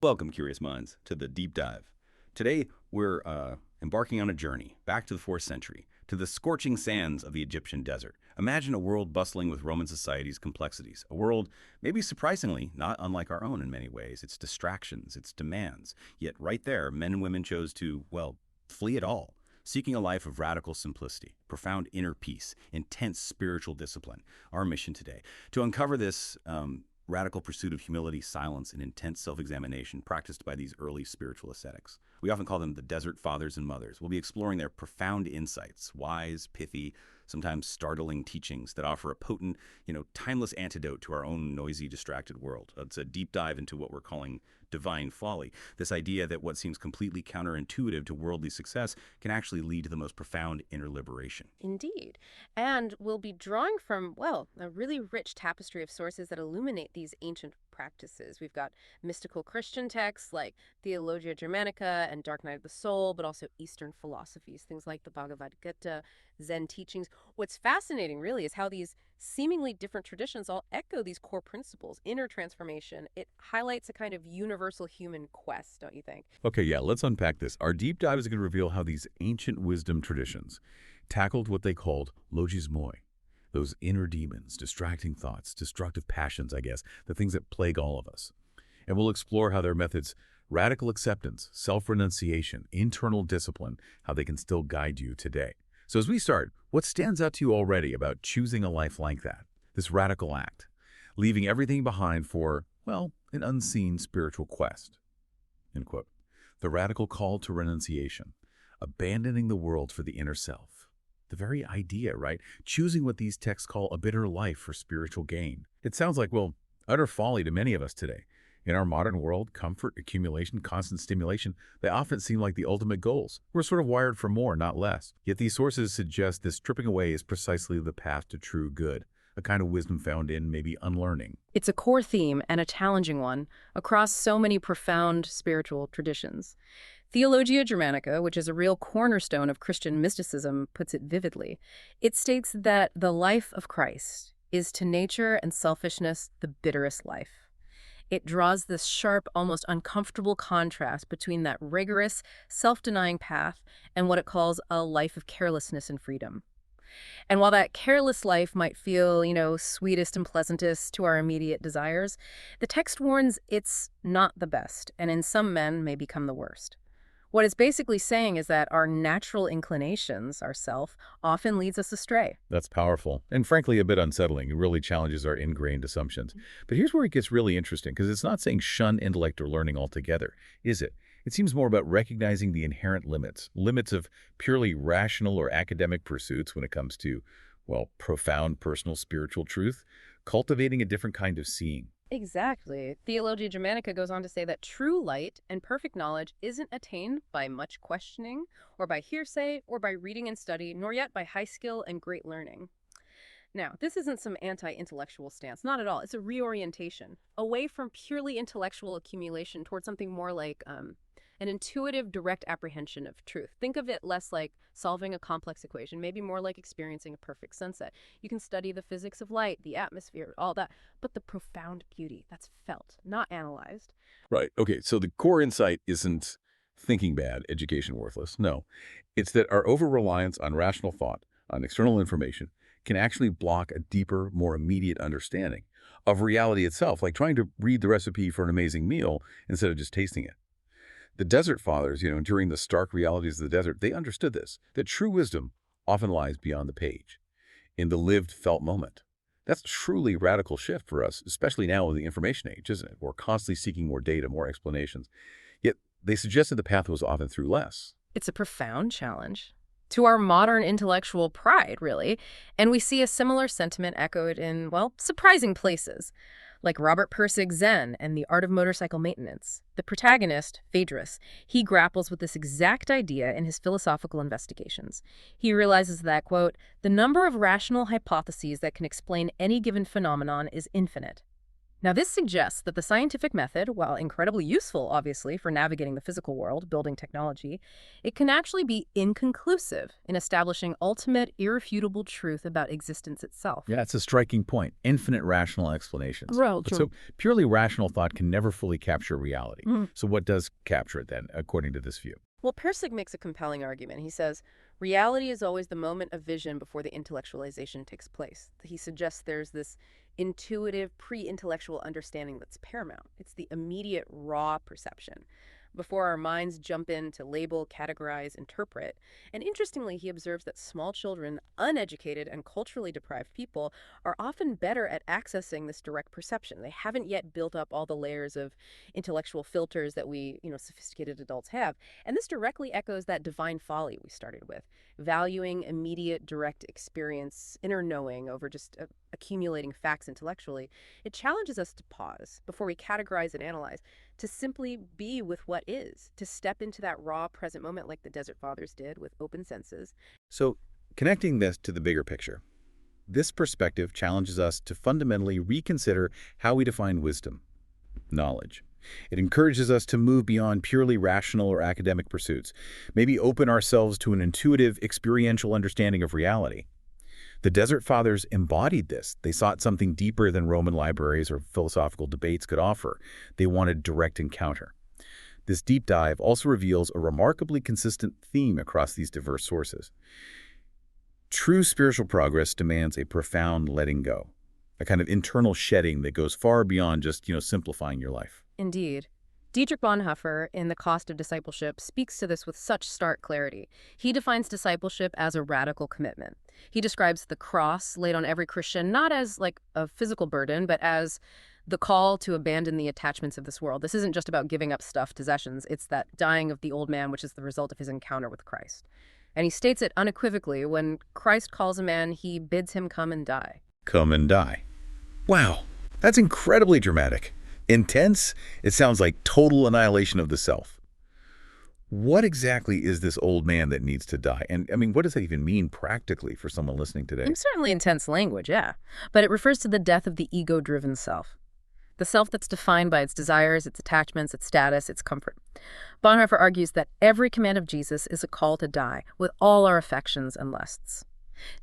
Welcome, curious minds, to the deep dive. Today, we're embarking on a journey back to the 4th century, to the scorching sands of the Egyptian desert. Imagine a world bustling with Roman society's complexities, a world maybe surprisingly not unlike our own in many ways, its distractions, its demands. Yet right there, men and women chose to, well, flee it all, seeking a life of radical simplicity, profound inner peace, intense spiritual discipline. Our mission today, to uncover this radical pursuit of humility, silence, and intense self-examination practiced by these early spiritual ascetics. We often call them the desert fathers and mothers. We'll be exploring their profound insights, wise, pithy, sometimes startling teachings that offer a potent, timeless antidote to our own noisy, distracted world. It's a deep dive into what we're calling divine folly, this idea that what seems completely counterintuitive to worldly success can actually lead to the most profound inner liberation. Indeed. And we'll be drawing from, well, a really rich tapestry of sources that illuminate these ancient practices. We've got mystical Christian texts like Theologia Germanica and Dark Night of the Soul, but also Eastern philosophies, things like the Bhagavad Gita, Zen teachings. What's fascinating, really, is how these seemingly different traditions all echo these core principles, inner transformation. It highlights a kind of universal human quest, don't you think? Okay, yeah, let's unpack this. Our deep dive is going to reveal how these ancient wisdom traditions tackled what they called logismoi, those inner demons, distracting thoughts, destructive passions, I guess, the things that plague all of us. And we'll explore how their methods, radical acceptance, self-renunciation, internal discipline, how they can still guide you today. So as we start, what stands out to you already about choosing a life like that, this radical act, leaving everything behind for, well, an unseen spiritual quest? End quote. The radical call to renunciation, abandoning the world for the inner self. The very idea, right? Choosing what these texts call a bitter life for spiritual gain. It sounds like, well, utter folly to many of us today. In our modern world, comfort, accumulation, constant stimulation, they often seem like the ultimate goals. We're sort of wired for more, not less. Yet these sources suggest this stripping away is precisely the path to true good, a kind of wisdom found in maybe unlearning. It's a core theme and a challenging one across so many profound spiritual traditions. Theologia Germanica, which is a real cornerstone of Christian mysticism, puts it vividly. It states that the life of Christ is to nature and selfishness the bitterest life. It draws this sharp, almost uncomfortable contrast between that rigorous, self-denying path and what it calls a life of carelessness and freedom. And while that careless life might feel, sweetest and pleasantest to our immediate desires, the text warns it's not the best, and in some men may become the worst. What it's basically saying is that our natural inclinations, our self, often leads us astray. That's powerful and frankly a bit unsettling. It really challenges our ingrained assumptions. But here's where it gets really interesting, because it's not saying shun intellect or learning altogether, is it? It seems more about recognizing the inherent limits of purely rational or academic pursuits when it comes to, well, profound personal spiritual truth, cultivating a different kind of seeing. Exactly. Theologia Germanica goes on to say that true light and perfect knowledge isn't attained by much questioning, or by hearsay, or by reading and study, nor yet by high skill and great learning. Now, this isn't some anti-intellectual stance, not at all. It's a reorientation away from purely intellectual accumulation towards something more like an intuitive, direct apprehension of truth. Think of it less like solving a complex equation, maybe more like experiencing a perfect sunset. You can study the physics of light, the atmosphere, all that, but the profound beauty that's felt, not analyzed. Right. Okay. So the core insight isn't thinking bad, education worthless. No, it's that our over-reliance on rational thought, on external information, can actually block a deeper, more immediate understanding of reality itself, like trying to read the recipe for an amazing meal instead of just tasting it. The Desert Fathers, during the stark realities of the desert, they understood this, that true wisdom often lies beyond the page, in the lived, felt moment. That's a truly radical shift for us, especially now in the information age, isn't it? We're constantly seeking more data, more explanations. Yet they suggested the path was often through less. It's a profound challenge to our modern intellectual pride, really. And we see a similar sentiment echoed in, well, surprising places, like Robert Pirsig's Zen and the Art of Motorcycle Maintenance. The protagonist, Phaedrus, he grapples with this exact idea in his philosophical investigations. He realizes that, quote, the number of rational hypotheses that can explain any given phenomenon is infinite. Now, this suggests that the scientific method, while incredibly useful, obviously, for navigating the physical world, building technology, it can actually be inconclusive in establishing ultimate, irrefutable truth about existence itself. Yeah, it's a striking point. Infinite rational explanations. Well, But true. so purely rational thought can never fully capture reality. Mhm. So what does capture it then, according to this view? Well, Pirsig makes a compelling argument. He says, reality is always the moment of vision before the intellectualization takes place. He suggests there's this intuitive, pre-intellectual understanding that's paramount. It's the immediate, raw perception before our minds jump in to label, categorize, interpret. And interestingly, he observes that small children, uneducated and culturally deprived people, are often better at accessing this direct perception. They haven't yet built up all the layers of intellectual filters that we, sophisticated adults have. And this directly echoes that divine folly we started with, valuing immediate, direct experience, inner knowing over just accumulating facts intellectually. It challenges us to pause before we categorize and analyze, to simply be with what is, to step into that raw present moment like the Desert Fathers did with open senses. So connecting this to the bigger picture, this perspective challenges us to fundamentally reconsider how we define wisdom, knowledge. It encourages us to move beyond purely rational or academic pursuits, maybe open ourselves to an intuitive, experiential understanding of reality. The Desert Fathers embodied this. They sought something deeper than Roman libraries or philosophical debates could offer. They wanted direct encounter. This deep dive also reveals a remarkably consistent theme across these diverse sources. True spiritual progress demands a profound letting go, a kind of internal shedding that goes far beyond just, simplifying your life. Indeed. Dietrich Bonhoeffer, in The Cost of Discipleship, speaks to this with such stark clarity. He defines discipleship as a radical commitment. He describes the cross laid on every Christian not as like a physical burden, but as the call to abandon the attachments of this world. This isn't just about giving up stuff, possessions. It's that dying of the old man, which is the result of his encounter with Christ. And he states it unequivocally. When Christ calls a man, he bids him come and die. Come and die. Wow, that's incredibly dramatic. Intense? It sounds like total annihilation of the self. What exactly is this old man that needs to die? And, what does that even mean practically for someone listening today? Certainly intense language, yeah. But it refers to the death of the ego-driven self. The self that's defined by its desires, its attachments, its status, its comfort. Bonhoeffer argues that every command of Jesus is a call to die with all our affections and lusts.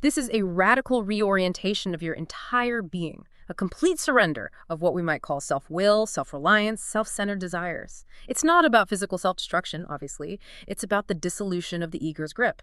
This is a radical reorientation of your entire being, a complete surrender of what we might call self-will, self-reliance, self-centered desires. It's not about physical self-destruction, obviously. It's about the dissolution of the ego's grip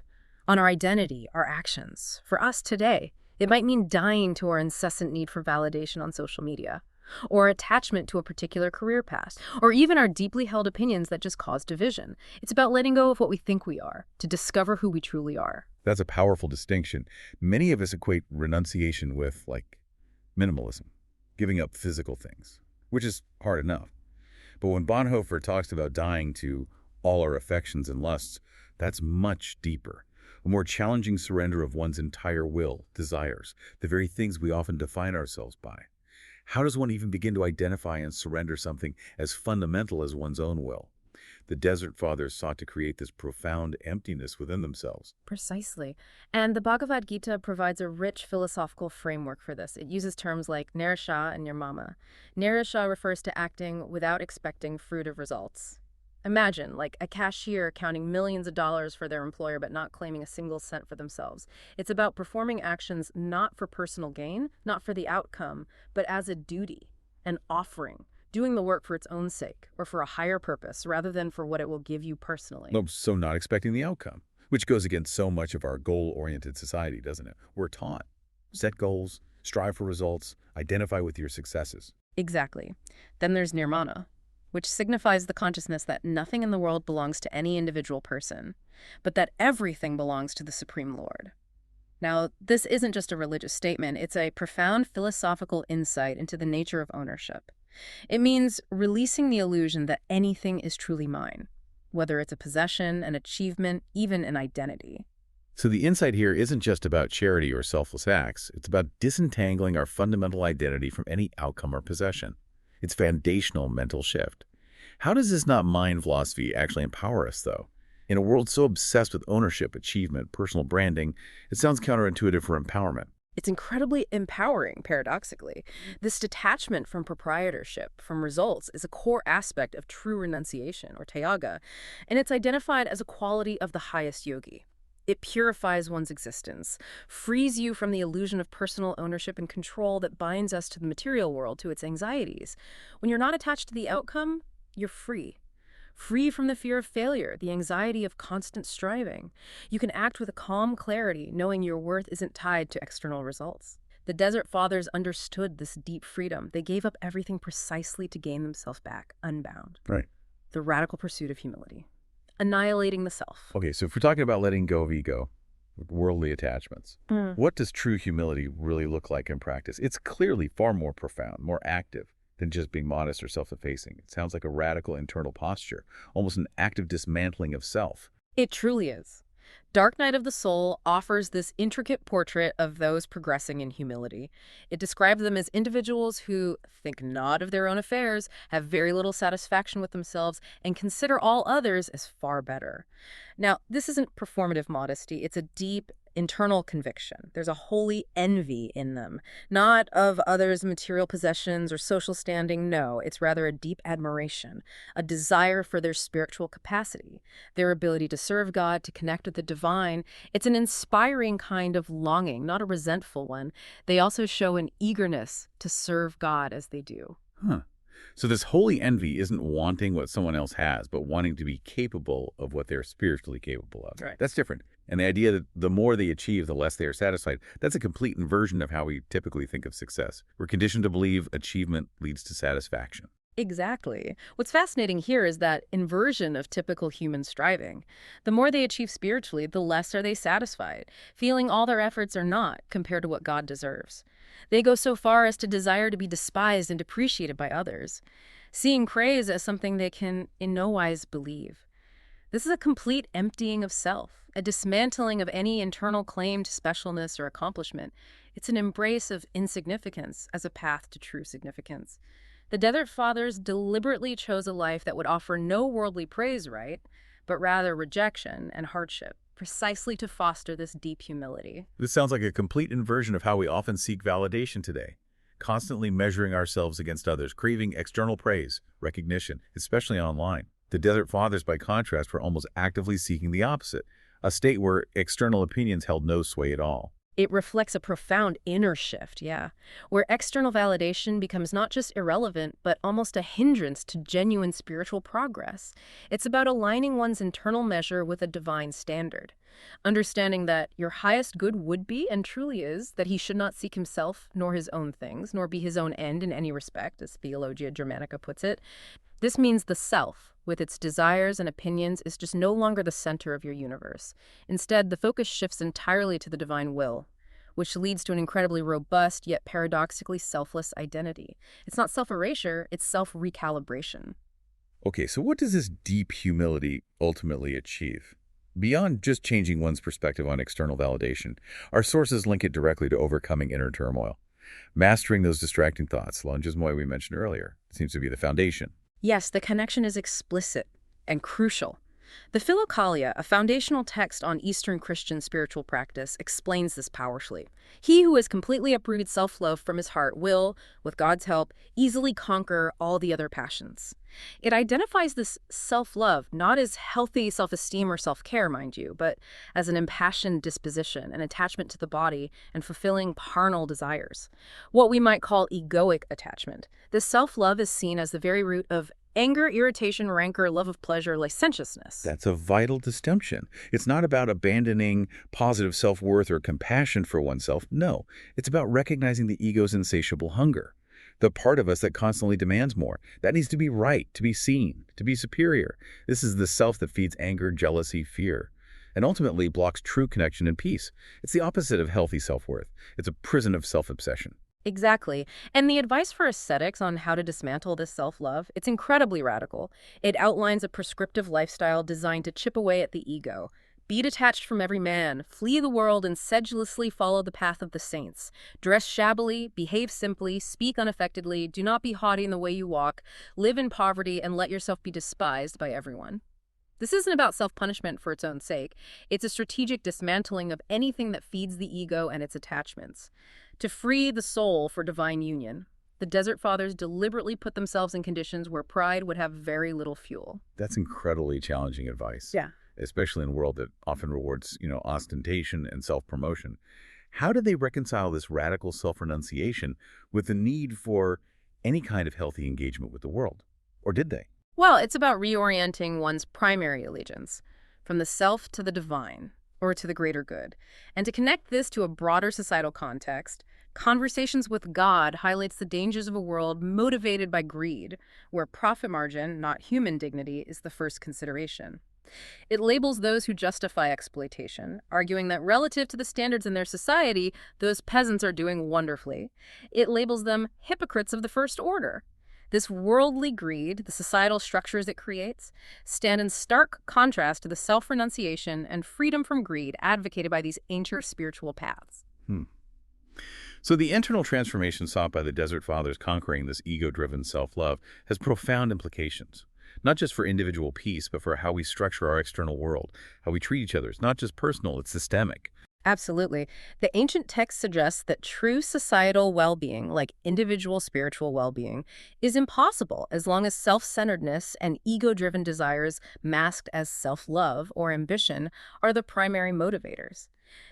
on our identity, our actions. For us today, it might mean dying to our incessant need for validation on social media, or attachment to a particular career path, or even our deeply held opinions that just cause division. It's about letting go of what we think we are, to discover who we truly are. That's a powerful distinction. Many of us equate renunciation with, minimalism, giving up physical things, which is hard enough. But when Bonhoeffer talks about dying to all our affections and lusts, that's much deeper. A more challenging surrender of one's entire will, desires, the very things we often define ourselves by. How does one even begin to identify and surrender something as fundamental as one's own will? The Desert Fathers sought to create this profound emptiness within themselves. Precisely. And the Bhagavad Gita provides a rich philosophical framework for this. It uses terms like nirisha and nirmama. Nirisha refers to acting without expecting fruit of results. Imagine, like a cashier counting millions of dollars for their employer but not claiming a single cent for themselves. It's about performing actions not for personal gain, not for the outcome, but as a duty, an offering. Doing the work for its own sake, or for a higher purpose, rather than for what it will give you personally. So not expecting the outcome, which goes against so much of our goal-oriented society, doesn't it? We're taught, set goals, strive for results, identify with your successes. Exactly. Then there's nirmana, which signifies the consciousness that nothing in the world belongs to any individual person, but that everything belongs to the Supreme Lord. Now, this isn't just a religious statement, it's a profound philosophical insight into the nature of ownership. It means releasing the illusion that anything is truly mine, whether it's a possession, an achievement, even an identity. So the insight here isn't just about charity or selfless acts. It's about disentangling our fundamental identity from any outcome or possession. It's foundational mental shift. How does this not mind philosophy actually empower us, though? In a world so obsessed with ownership, achievement, personal branding, it sounds counterintuitive for empowerment. It's incredibly empowering, paradoxically. This detachment from proprietorship, from results, is a core aspect of true renunciation, or tyaga, and it's identified as a quality of the highest yogi. It purifies one's existence, frees you from the illusion of personal ownership and control that binds us to the material world, to its anxieties. When you're not attached to the outcome, you're free. Free from the fear of failure, the anxiety of constant striving. You can act with a calm clarity, knowing your worth isn't tied to external results. The Desert Fathers understood this deep freedom. They gave up everything precisely to gain themselves back, unbound. Right. The radical pursuit of humility. Annihilating the self. Okay, so if we're talking about letting go of ego, worldly attachments, what does true humility really look like in practice? It's clearly far more profound, more active than just being modest or self-effacing. It sounds like a radical internal posture, almost an active dismantling of self. It truly is. Dark Night of the Soul offers this intricate portrait of those progressing in humility. It describes them as individuals who think not of their own affairs, have very little satisfaction with themselves, and consider all others as far better. Now, this isn't performative modesty. It's a deep internal conviction. There's a holy envy in them, not of others' material possessions or social standing. No, it's rather a deep admiration, a desire for their spiritual capacity, their ability to serve God, to connect with the divine. It's an inspiring kind of longing, not a resentful one. They also show an eagerness to serve God as they do. Huh. So this holy envy isn't wanting what someone else has, but wanting to be capable of what they're spiritually capable of. Right. That's different. And the idea that the more they achieve, the less they are satisfied, that's a complete inversion of how we typically think of success. We're conditioned to believe achievement leads to satisfaction. Exactly. What's fascinating here is that inversion of typical human striving. The more they achieve spiritually, the less are they satisfied, feeling all their efforts are naught compared to what God deserves. They go so far as to desire to be despised and depreciated by others, seeing praise as something they can in no wise believe. This is a complete emptying of self, a dismantling of any internal claim to specialness or accomplishment. It's an embrace of insignificance as a path to true significance. The Desert Fathers deliberately chose a life that would offer no worldly praise, right, but rather rejection and hardship, precisely to foster this deep humility. This sounds like a complete inversion of how we often seek validation today, constantly measuring ourselves against others, craving external praise, recognition, especially online. The Desert Fathers, by contrast, were almost actively seeking the opposite, a state where external opinions held no sway at all. It reflects a profound inner shift, where external validation becomes not just irrelevant, but almost a hindrance to genuine spiritual progress. It's about aligning one's internal measure with a divine standard, understanding that your highest good would be, and truly is, that he should not seek himself, nor his own things, nor be his own end in any respect, as Theologia Germanica puts it. This means the self, with its desires and opinions, is just no longer the center of your universe. Instead, the focus shifts entirely to the divine will, which leads to an incredibly robust, yet paradoxically selfless identity. It's not self-erasure, it's self-recalibration. Okay, so what does this deep humility ultimately achieve? Beyond just changing one's perspective on external validation, our sources link it directly to overcoming inner turmoil. Mastering those distracting thoughts, longizmoi we mentioned earlier, seems to be the foundation. Yes, the connection is explicit and crucial. The Philokalia, a foundational text on Eastern Christian spiritual practice, explains this powerfully. He who has completely uprooted self-love from his heart will, with God's help, easily conquer all the other passions. It identifies this self-love not as healthy self-esteem or self-care, mind you, but as an impassioned disposition, an attachment to the body, and fulfilling carnal desires. What we might call egoic attachment. This self-love is seen as the very root of anger, irritation, rancor, love of pleasure, licentiousness. That's a vital distinction. It's not about abandoning positive self-worth or compassion for oneself. No, it's about recognizing the ego's insatiable hunger. The part of us that constantly demands more. That needs to be right, to be seen, to be superior. This is the self that feeds anger, jealousy, fear, and ultimately blocks true connection and peace. It's the opposite of healthy self-worth. It's a prison of self-obsession. Exactly. And the advice for ascetics on how to dismantle this self-love, it's incredibly radical. It outlines a prescriptive lifestyle designed to chip away at the ego. Be detached from every man, flee the world, and sedulously follow the path of the saints. Dress shabbily, behave simply, speak unaffectedly, do not be haughty in the way you walk, live in poverty, and let yourself be despised by everyone. This isn't about self-punishment for its own sake. It's a strategic dismantling of anything that feeds the ego and its attachments. To free the soul for divine union, the Desert Fathers deliberately put themselves in conditions where pride would have very little fuel. That's incredibly challenging advice. Yeah. Especially in a world that often rewards, ostentation and self-promotion. How did they reconcile this radical self-renunciation with the need for any kind of healthy engagement with the world? Or did they? Well, it's about reorienting one's primary allegiance from the self to the divine, or to the greater good. And to connect this to a broader societal context, Conversations with God highlights the dangers of a world motivated by greed, where profit margin, not human dignity, is the first consideration. It labels those who justify exploitation, arguing that relative to the standards in their society, those peasants are doing wonderfully. It labels them hypocrites of the first order. This worldly greed, the societal structures it creates, stand in stark contrast to the self-renunciation and freedom from greed advocated by these ancient spiritual paths. So the internal transformation sought by the Desert Fathers conquering this ego-driven self-love has profound implications, not just for individual peace, but for how we structure our external world, how we treat each other. It's not just personal, it's systemic. Absolutely. The ancient text suggests that true societal well-being, like individual spiritual well-being, is impossible as long as self-centeredness and ego-driven desires masked as self-love or ambition are the primary motivators.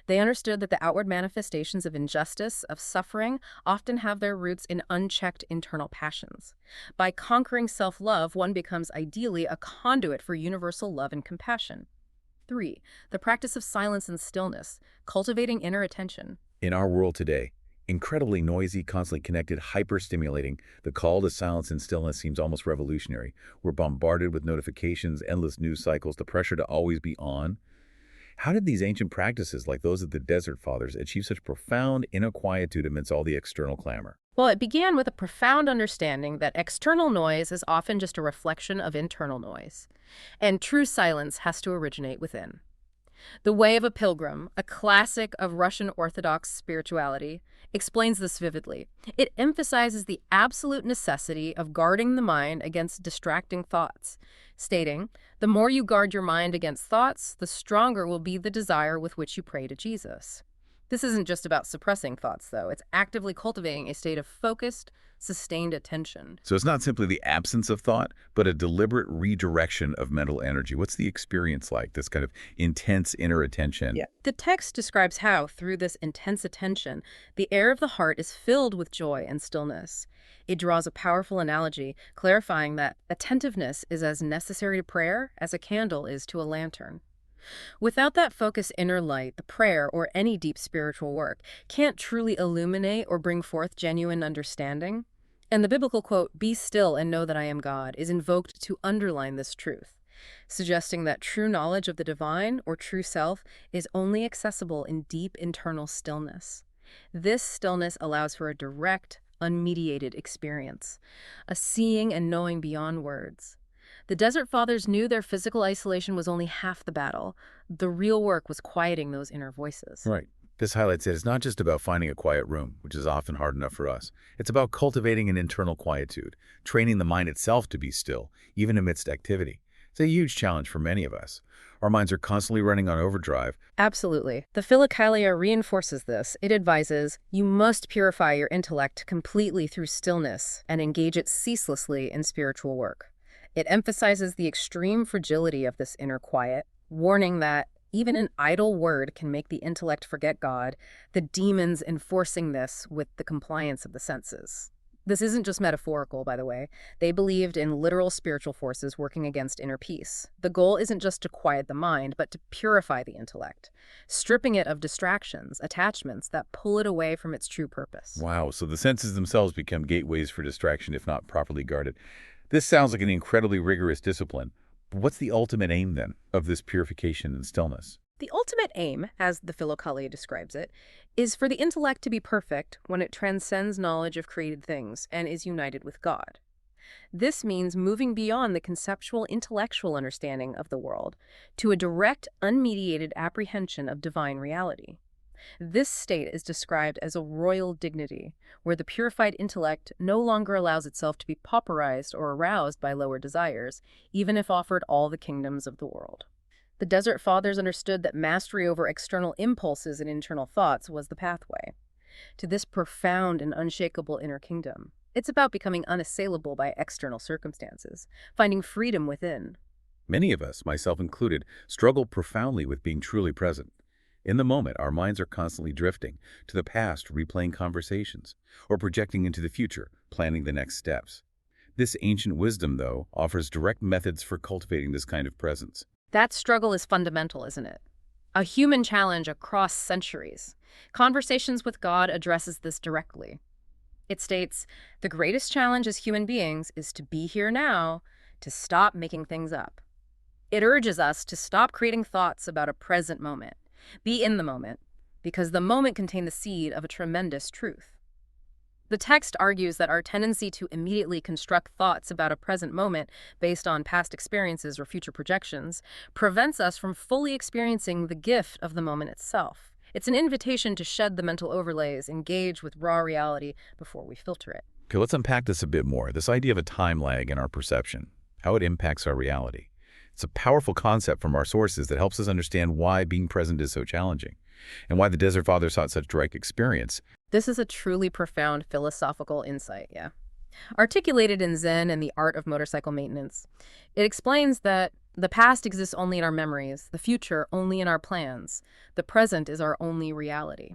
They understood that the outward manifestations of injustice, of suffering, often have their roots in unchecked internal passions. By conquering self-love, one becomes ideally a conduit for universal love and compassion. 3. The practice of silence and stillness, cultivating inner attention. In our world today, incredibly noisy, constantly connected, hyper-stimulating, the call to silence and stillness seems almost revolutionary. We're bombarded with notifications, endless news cycles, the pressure to always be on. How did these ancient practices, like those of the Desert Fathers, achieve such profound inner quietude amidst all the external clamor? Well, it began with a profound understanding that external noise is often just a reflection of internal noise, and true silence has to originate within. The Way of a Pilgrim, a classic of Russian Orthodox spirituality, explains this vividly. It emphasizes the absolute necessity of guarding the mind against distracting thoughts, stating, "The more you guard your mind against thoughts, the stronger will be the desire with which you pray to Jesus." This isn't just about suppressing thoughts, though. It's actively cultivating a state of focused, sustained attention. So it's not simply the absence of thought, but a deliberate redirection of mental energy. What's the experience like, this kind of intense inner attention? Yeah. The text describes how, through this intense attention, the air of the heart is filled with joy and stillness. It draws a powerful analogy, clarifying that attentiveness is as necessary to prayer as a candle is to a lantern. Without that focused inner light, the prayer, or any deep spiritual work, can't truly illuminate or bring forth genuine understanding. And the biblical quote, "Be still and know that I am God," is invoked to underline this truth, suggesting that true knowledge of the divine, or true self, is only accessible in deep internal stillness. This stillness allows for a direct, unmediated experience, a seeing and knowing beyond words. The Desert Fathers knew their physical isolation was only half the battle. The real work was quieting those inner voices. Right. This highlights that it's not just about finding a quiet room, which is often hard enough for us. It's about cultivating an internal quietude, training the mind itself to be still, even amidst activity. It's a huge challenge for many of us. Our minds are constantly running on overdrive. Absolutely. The Philokalia reinforces this. It advises, you must purify your intellect completely through stillness and engage it ceaselessly in spiritual work. It emphasizes the extreme fragility of this inner quiet, warning that even an idle word can make the intellect forget God, the demons enforcing this with the compliance of the senses. This isn't just metaphorical, by the way. They believed in literal spiritual forces working against inner peace. The goal isn't just to quiet the mind, but to purify the intellect, stripping it of distractions, attachments that pull it away from its true purpose. Wow, so the senses themselves become gateways for distraction if not properly guarded. This sounds like an incredibly rigorous discipline. But what's the ultimate aim, then, of this purification and stillness? The ultimate aim, as the Philokalia describes it, is for the intellect to be perfect when it transcends knowledge of created things and is united with God. This means moving beyond the conceptual intellectual understanding of the world to a direct, unmediated apprehension of divine reality. This state is described as a royal dignity, where the purified intellect no longer allows itself to be pauperized or aroused by lower desires, even if offered all the kingdoms of the world. The Desert Fathers understood that mastery over external impulses and internal thoughts was the pathway to this profound and unshakable inner kingdom. It's about becoming unassailable by external circumstances, finding freedom within. Many of us, myself included, struggle profoundly with being truly present. In the moment, our minds are constantly drifting to the past, replaying conversations, or projecting into the future, planning the next steps. This ancient wisdom, though, offers direct methods for cultivating this kind of presence. That struggle is fundamental, isn't it? A human challenge across centuries. Conversations with God addresses this directly. It states, the greatest challenge as human beings is to be here now, to stop making things up. It urges us to stop creating thoughts about a present moment. Be in the moment, because the moment contains the seed of a tremendous truth. The text argues that our tendency to immediately construct thoughts about a present moment based on past experiences or future projections prevents us from fully experiencing the gift of the moment itself. It's an invitation to shed the mental overlays, engage with raw reality before we filter it. Okay, let's unpack this a bit more. This idea of a time lag in our perception, how it impacts our reality. It's a powerful concept from our sources that helps us understand why being present is so challenging and why the Desert Fathers sought such direct experience. This is a truly profound philosophical insight, yeah. Articulated in Zen and the art of motorcycle maintenance, it explains that the past exists only in our memories, the future only in our plans, the present is our only reality.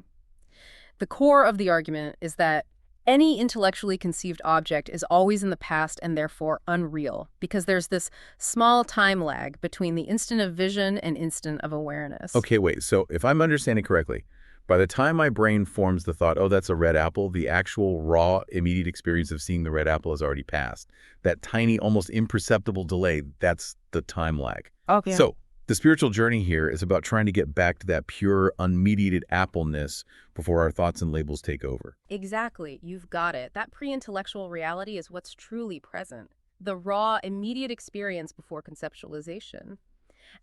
The core of the argument is that any intellectually conceived object is always in the past and therefore unreal, because there's this small time lag between the instant of vision and instant of awareness. Okay, wait, so if I'm understanding correctly, by the time my brain forms the thought, oh, that's a red apple, the actual raw, immediate experience of seeing the red apple has already passed. That tiny, almost imperceptible delay, that's the time lag. Okay. So the spiritual journey here is about trying to get back to that pure, unmediated appleness before our thoughts and labels take over. Exactly. You've got it. That pre-intellectual reality is what's truly present. The raw, immediate experience before conceptualization.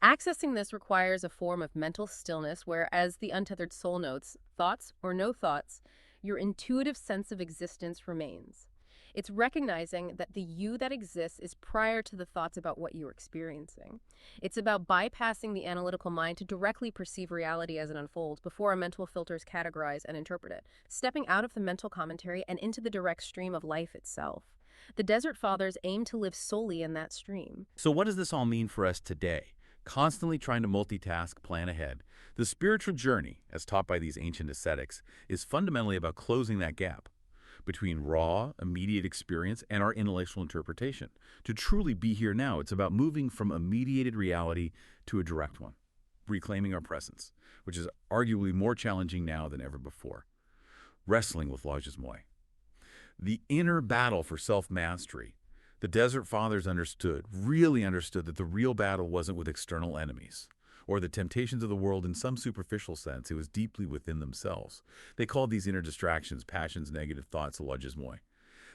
Accessing this requires a form of mental stillness where, as the untethered soul notes, thoughts or no thoughts, your intuitive sense of existence remains. It's recognizing that the you that exists is prior to the thoughts about what you're experiencing. It's about bypassing the analytical mind to directly perceive reality as it unfolds before our mental filters categorize and interpret it, stepping out of the mental commentary and into the direct stream of life itself. The Desert Fathers aim to live solely in that stream. So what does this all mean for us today? Constantly trying to multitask, plan ahead. The spiritual journey, as taught by these ancient ascetics, is fundamentally about closing that gap between raw, immediate experience and our intellectual interpretation. To truly be here now, it's about moving from a mediated reality to a direct one, reclaiming our presence, which is arguably more challenging now than ever before. Wrestling with logos. The inner battle for self-mastery. The Desert Fathers really understood that the real battle wasn't with external enemies or the temptations of the world in some superficial sense. It was deeply within themselves. They called these inner distractions, passions, negative thoughts, logos.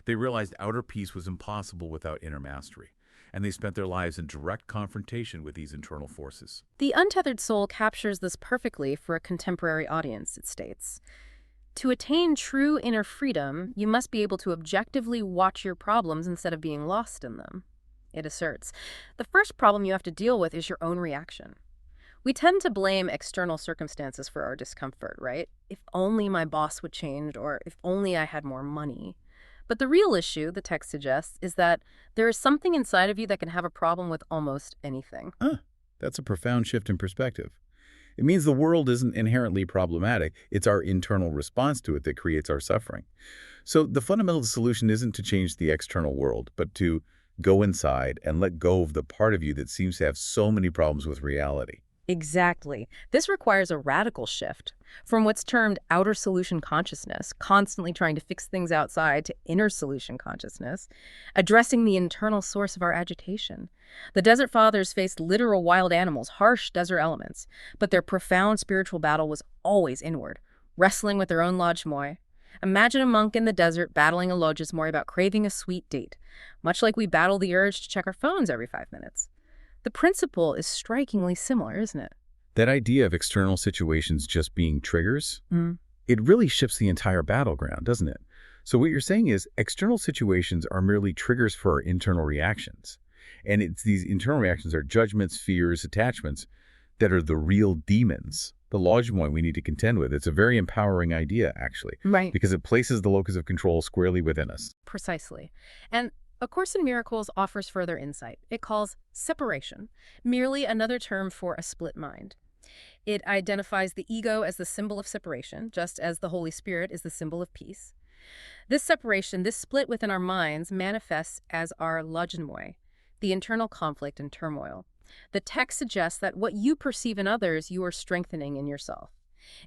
They realized outer peace was impossible without inner mastery, and they spent their lives in direct confrontation with these internal forces. The untethered soul captures this perfectly for a contemporary audience, it states. To attain true inner freedom, you must be able to objectively watch your problems instead of being lost in them, it asserts. The first problem you have to deal with is your own reaction. We tend to blame external circumstances for our discomfort, right? If only my boss would change, or if only I had more money. But the real issue, the text suggests, is that there is something inside of you that can have a problem with almost anything. That's a profound shift in perspective. It means the world isn't inherently problematic. It's our internal response to it that creates our suffering. So the fundamental solution isn't to change the external world, but to go inside and let go of the part of you that seems to have so many problems with reality. Exactly. This requires a radical shift from what's termed outer solution consciousness, constantly trying to fix things outside, to inner solution consciousness, addressing the internal source of our agitation. The Desert Fathers faced literal wild animals, harsh desert elements, but their profound spiritual battle was always inward, wrestling with their own logos. Imagine a monk in the desert battling a logos about craving a sweet date, much like we battle the urge to check our phones every 5 minutes. The principle is strikingly similar, isn't it? That idea of external situations just being triggers, Mm. it really shifts the entire battleground, doesn't it? So what you're saying is external situations are merely triggers for our internal reactions. And it's these internal reactions are judgments, fears, attachments that are the real demons, the large one we need to contend with. It's a very empowering idea, actually, Right. because it places the locus of control squarely within us. Precisely. And A Course in Miracles offers further insight. It calls separation merely another term for a split mind. It identifies the ego as the symbol of separation, just as the Holy Spirit is the symbol of peace. This separation, this split within our minds, manifests as our logizomoi, the internal conflict and turmoil. The text suggests that what you perceive in others, you are strengthening in yourself,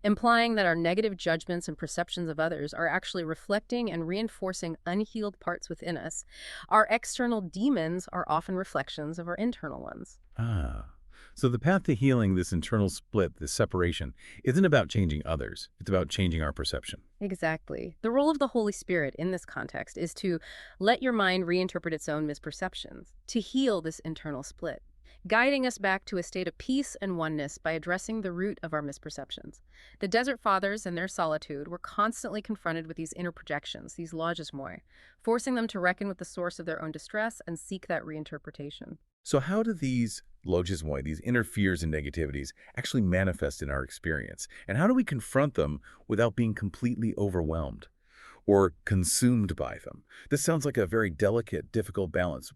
implying that our negative judgments and perceptions of others are actually reflecting and reinforcing unhealed parts within us. Our external demons are often reflections of our internal ones. Ah. So the path to healing this internal split, this separation, isn't about changing others. It's about changing our perception. Exactly. The role of the Holy Spirit in this context is to let your mind reinterpret its own misperceptions, to heal this internal split, guiding us back to a state of peace and oneness by addressing the root of our misperceptions. The Desert Fathers in their solitude were constantly confronted with these inner projections, these logismoi, forcing them to reckon with the source of their own distress and seek that reinterpretation. So how do these logismoi, these inner fears and negativities, actually manifest in our experience? And how do we confront them without being completely overwhelmed or consumed by them? This sounds like a very delicate, difficult balance.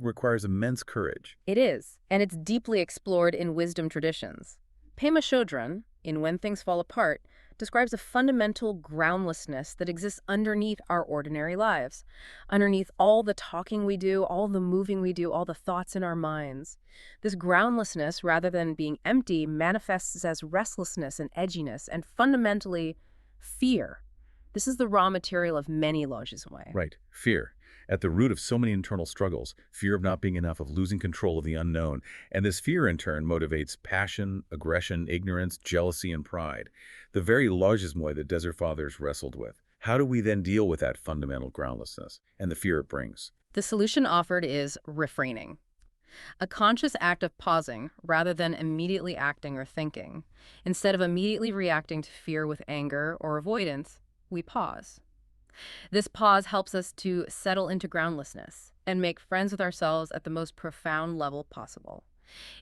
Requires immense courage. It is, and it's deeply explored in wisdom traditions. Pema Chodron, in When Things Fall Apart, describes a fundamental groundlessness that exists underneath our ordinary lives, underneath all the talking we do, all the moving we do, all the thoughts in our minds. This groundlessness, rather than being empty, manifests as restlessness and edginess, and fundamentally fear. This is the raw material of many logismoi. Right. Fear. At the root of so many internal struggles, fear of not being enough, of losing control of the unknown. And this fear, in turn, motivates passion, aggression, ignorance, jealousy, and pride. The very logismoi that Desert Fathers wrestled with. How do we then deal with that fundamental groundlessness and the fear it brings? The solution offered is refraining, a conscious act of pausing rather than immediately acting or thinking. Instead of immediately reacting to fear with anger or avoidance, we pause. This pause helps us to settle into groundlessness and make friends with ourselves at the most profound level possible.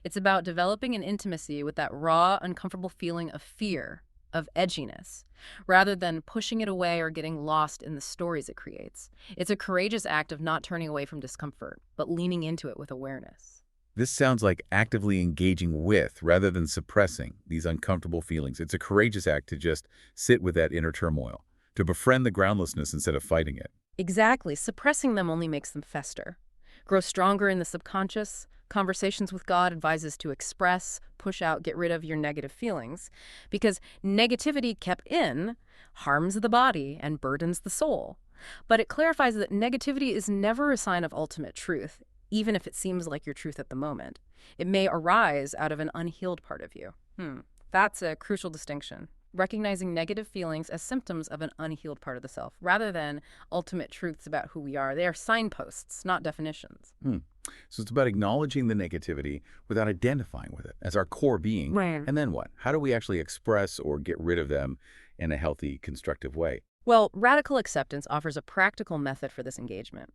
It's about developing an intimacy with that raw, uncomfortable feeling of fear, of edginess, rather than pushing it away or getting lost in the stories it creates. It's a courageous act of not turning away from discomfort, but leaning into it with awareness. This sounds like actively engaging with, rather than suppressing, these uncomfortable feelings. It's a courageous act to just sit with that inner turmoil, to befriend the groundlessness instead of fighting it. Exactly. Suppressing them only makes them fester, grow stronger in the subconscious. Conversations with God advises to express, push out, get rid of your negative feelings, because negativity kept in harms the body and burdens the soul. But it clarifies that negativity is never a sign of ultimate truth, even if it seems like your truth at the moment. It may arise out of an unhealed part of you. That's a crucial distinction. Recognizing negative feelings as symptoms of an unhealed part of the self, rather than ultimate truths about who we are. They are signposts, not definitions. So it's about acknowledging the negativity without identifying with it as our core being. Right. And then what? How do we actually express or get rid of them in a healthy, constructive way? Well, radical acceptance offers a practical method for this engagement.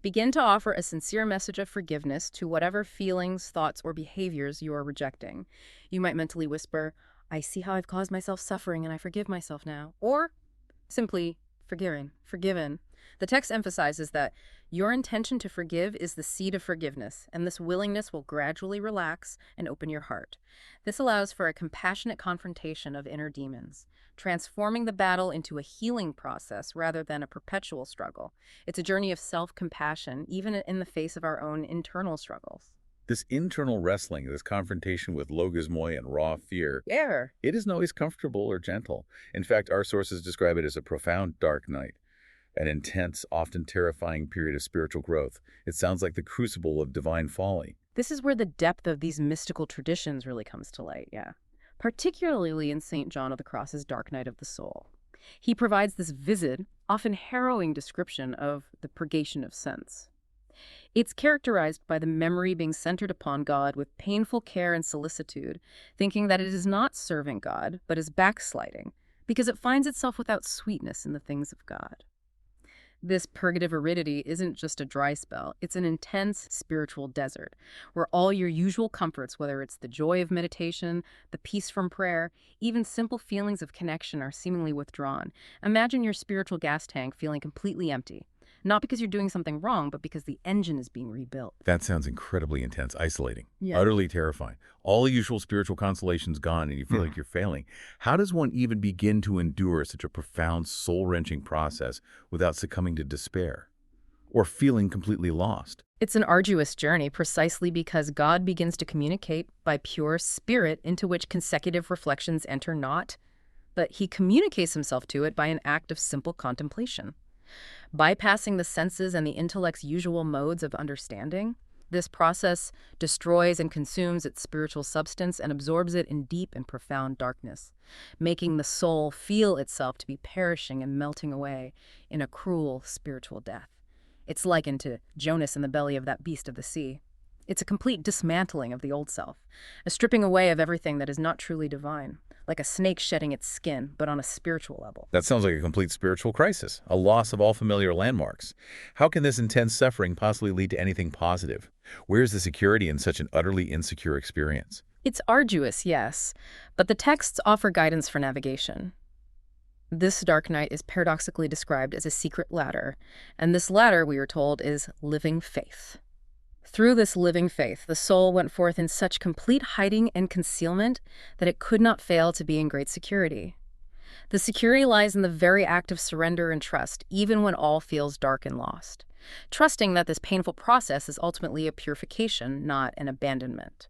Begin to offer a sincere message of forgiveness to whatever feelings, thoughts, or behaviors you are rejecting. You might mentally whisper, "I see how I've caused myself suffering and I forgive myself now." Or simply, forgiven. The text emphasizes that your intention to forgive is the seed of forgiveness, and this willingness will gradually relax and open your heart. This allows for a compassionate confrontation of inner demons, transforming the battle into a healing process rather than a perpetual struggle. It's a journey of self-compassion, even in the face of our own internal struggles. This internal wrestling, this confrontation with logismoi and raw fear, Yeah. it isn't always comfortable or gentle. In fact, our sources describe it as a profound dark night, an intense, often terrifying period of spiritual growth. It sounds like the crucible of divine folly. This is where the depth of these mystical traditions really comes to light, particularly in St. John of the Cross's Dark Night of the Soul. He provides this vivid, often harrowing description of the purgation of sense. It's characterized by the memory being centered upon God with painful care and solicitude, thinking that it is not serving God, but is backsliding, because it finds itself without sweetness in the things of God. This purgative aridity isn't just a dry spell, it's an intense spiritual desert, where all your usual comforts, whether it's the joy of meditation, the peace from prayer, even simple feelings of connection, are seemingly withdrawn. Imagine your spiritual gas tank feeling completely empty. Not because you're doing something wrong, but because the engine is being rebuilt. That sounds incredibly intense, isolating, Yeah. utterly terrifying. All the usual spiritual consolations gone and you feel like you're failing. How does one even begin to endure such a profound, soul-wrenching process without succumbing to despair or feeling completely lost? It's an arduous journey precisely because God begins to communicate by pure spirit into which consecutive reflections enter not, but he communicates himself to it by an act of simple contemplation. Bypassing the senses and the intellect's usual modes of understanding, this process destroys and consumes its spiritual substance and absorbs it in deep and profound darkness, making the soul feel itself to be perishing and melting away in a cruel spiritual death. It's likened to Jonas in the belly of that beast of the sea. It's a complete dismantling of the old self, a stripping away of everything that is not truly divine, like a snake shedding its skin, but on a spiritual level. That sounds like a complete spiritual crisis, a loss of all familiar landmarks. How can this intense suffering possibly lead to anything positive? Where's the security in such an utterly insecure experience? It's arduous, yes, but the texts offer guidance for navigation. This dark night is paradoxically described as a secret ladder, and this ladder, we are told, is living faith. Through this living faith, the soul went forth in such complete hiding and concealment that it could not fail to be in great security. The security lies in the very act of surrender and trust, even when all feels dark and lost. Trusting that this painful process is ultimately a purification, not an abandonment.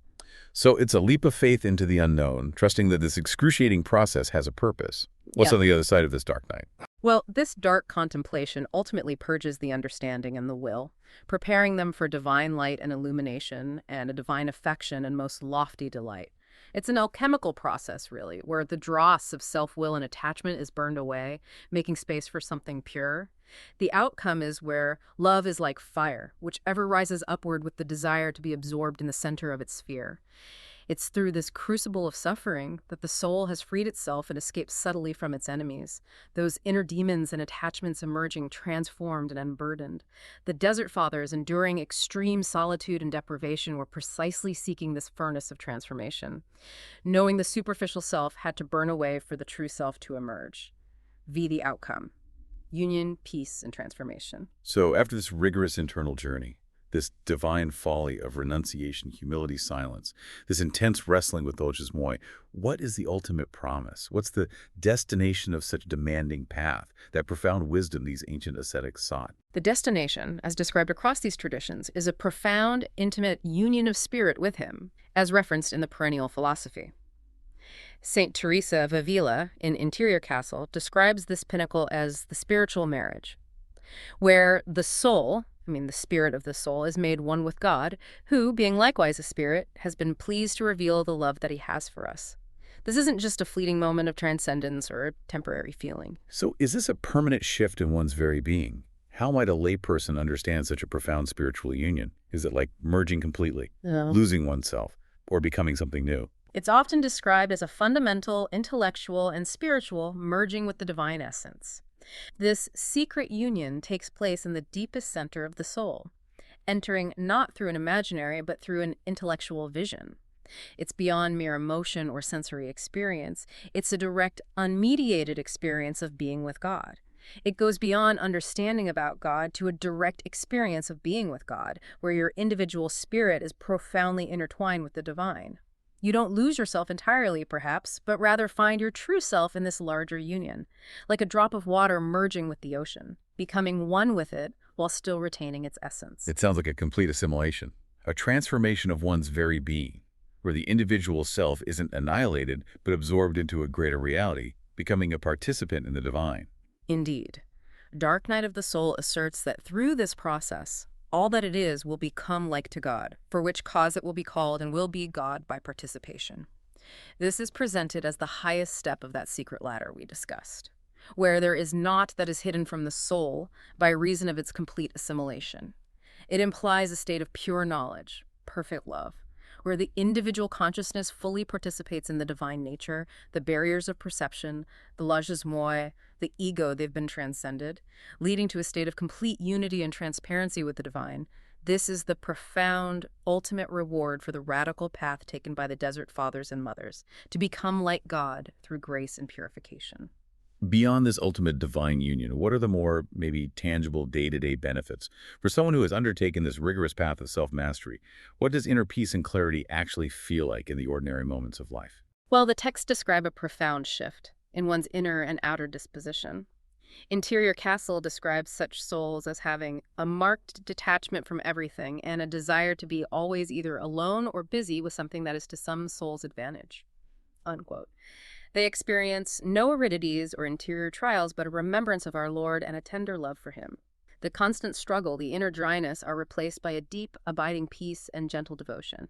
So it's a leap of faith into the unknown, trusting that this excruciating process has a purpose. What's Yeah. on the other side of this dark night? Well, this dark contemplation ultimately purges the understanding and the will, preparing them for divine light and illumination and a divine affection and most lofty delight. It's an alchemical process, really, where the dross of self-will and attachment is burned away, making space for something pure. The outcome is where love is like fire, which ever rises upward with the desire to be absorbed in the center of its sphere. It's through this crucible of suffering that the soul has freed itself and escaped subtly from its enemies, those inner demons and attachments emerging transformed and unburdened. The Desert Fathers, enduring extreme solitude and deprivation, were precisely seeking this furnace of transformation, knowing the superficial self had to burn away for the true self to emerge. The outcome: union, peace, and transformation. So after this rigorous internal journey, this divine folly of renunciation, humility, silence, this intense wrestling with moi, what is the ultimate promise? What's the destination of such a demanding path, that profound wisdom these ancient ascetics sought? The destination, as described across these traditions, is a profound, intimate union of spirit with him, as referenced in the perennial philosophy. Saint Teresa of Avila, in Interior Castle, describes this pinnacle as the spiritual marriage, where the soul, the spirit of the soul, is made one with God, who, being likewise a spirit, has been pleased to reveal the love that he has for us. This isn't just a fleeting moment of transcendence or a temporary feeling. So is this a permanent shift in one's very being? How might a layperson understand such a profound spiritual union? Is it like merging completely, losing oneself, or becoming something new? It's often described as a fundamental, intellectual, and spiritual merging with the divine essence. This secret union takes place in the deepest center of the soul, entering not through an imaginary but through an intellectual vision. It's beyond mere emotion or sensory experience. It's a direct, unmediated experience of being with God. It goes beyond understanding about God to a direct experience of being with God, where your individual spirit is profoundly intertwined with the divine. You don't lose yourself entirely, perhaps, but rather find your true self in this larger union, like a drop of water merging with the ocean, becoming one with it while still retaining its essence. It sounds like a complete assimilation, a transformation of one's very being, where the individual self isn't annihilated but absorbed into a greater reality, becoming a participant in the divine. Indeed. Dark Night of the Soul asserts that through this process, all that it is will become like to God, for which cause it will be called and will be God by participation. This is presented as the highest step of that secret ladder we discussed, where there is naught that is hidden from the soul by reason of its complete assimilation. It implies a state of pure knowledge, perfect love, where the individual consciousness fully participates in the divine nature, the barriers of perception, the logos, the ego they've been transcended, leading to a state of complete unity and transparency with the divine. This is the profound, ultimate reward for the radical path taken by the Desert Fathers and Mothers, to become like God through grace and purification. Beyond this ultimate divine union, what are the more maybe tangible day-to-day benefits? For someone who has undertaken this rigorous path of self-mastery, what does inner peace and clarity actually feel like in the ordinary moments of life? Well, the texts describe a profound shift in one's inner and outer disposition. Interior Castle describes such souls as having a marked detachment from everything and a desire to be always either alone or busy with something that is to some soul's advantage. Unquote. They experience no aridities or interior trials, but a remembrance of our Lord and a tender love for him. The constant struggle, the inner dryness, are replaced by a deep, abiding peace and gentle devotion.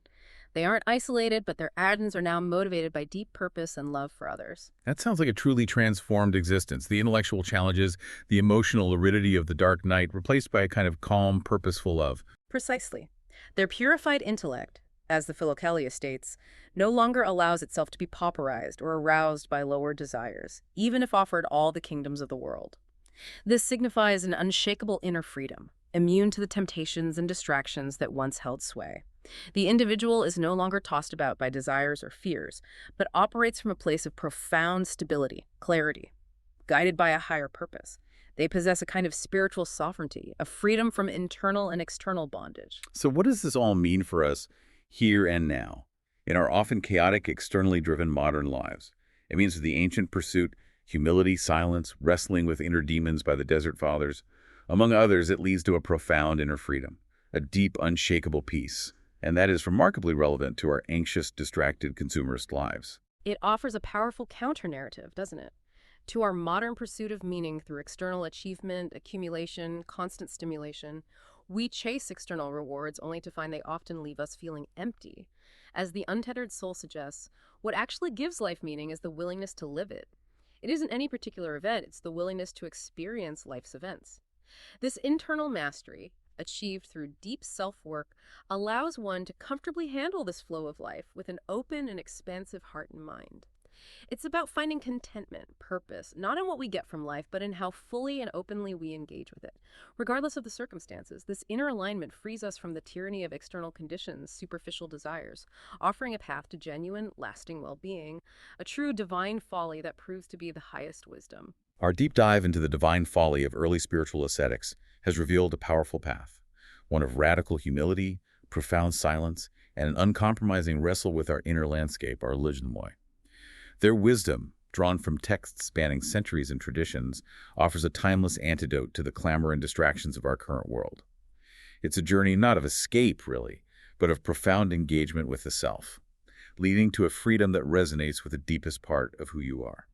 They aren't isolated, but their actions are now motivated by deep purpose and love for others. That sounds like a truly transformed existence. The intellectual challenges, the emotional aridity of the dark night, replaced by a kind of calm, purposeful love. Precisely. Their purified intellect, as the Philokalia states, no longer allows itself to be pauperized or aroused by lower desires, even if offered all the kingdoms of the world. This signifies an unshakable inner freedom, immune to the temptations and distractions that once held sway. The individual is no longer tossed about by desires or fears, but operates from a place of profound stability, clarity, guided by a higher purpose. They possess a kind of spiritual sovereignty, a freedom from internal and external bondage. So what does this all mean for us here and now, in our often chaotic, externally driven modern lives? It means that the ancient pursuit, humility, silence, wrestling with inner demons by the Desert Fathers. Among others, it leads to a profound inner freedom, a deep, unshakable peace. And that is remarkably relevant to our anxious, distracted consumerist lives. It offers a powerful counter-narrative, doesn't it? To our modern pursuit of meaning through external achievement, accumulation, constant stimulation, we chase external rewards only to find they often leave us feeling empty. As the untethered soul suggests, what actually gives life meaning is the willingness to live it. It isn't any particular event, it's the willingness to experience life's events. This internal mastery, achieved through deep self-work, allows one to comfortably handle this flow of life with an open and expansive heart and mind. It's about finding contentment, purpose, not in what we get from life, but in how fully and openly we engage with it. Regardless of the circumstances, this inner alignment frees us from the tyranny of external conditions, superficial desires, offering a path to genuine, lasting well-being, a true divine folly that proves to be the highest wisdom. Our deep dive into the divine folly of early spiritual ascetics has revealed a powerful path, one of radical humility, profound silence, and an uncompromising wrestle with our inner landscape, our religionmoi. Their wisdom, drawn from texts spanning centuries and traditions, offers a timeless antidote to the clamor and distractions of our current world. It's a journey not of escape, really, but of profound engagement with the self, leading to a freedom that resonates with the deepest part of who you are.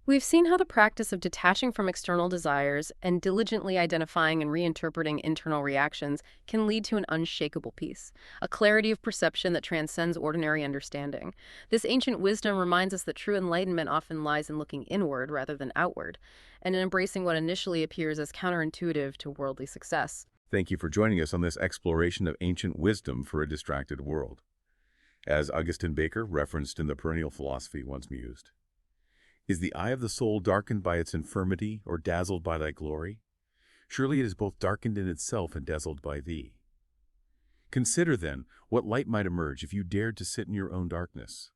We've seen how the practice of detaching from external desires and diligently identifying and reinterpreting internal reactions can lead to an unshakable peace, a clarity of perception that transcends ordinary understanding. This ancient wisdom reminds us that true enlightenment often lies in looking inward rather than outward, and in embracing what initially appears as counterintuitive to worldly success. Thank you for joining us on this exploration of ancient wisdom for a distracted world. As Augustin Baker, referenced in the Perennial Philosophy, once mused, "Is the eye of the soul darkened by its infirmity or dazzled by thy glory? Surely it is both darkened in itself and dazzled by thee. Consider, then, what light might emerge if you dared to sit in your own darkness.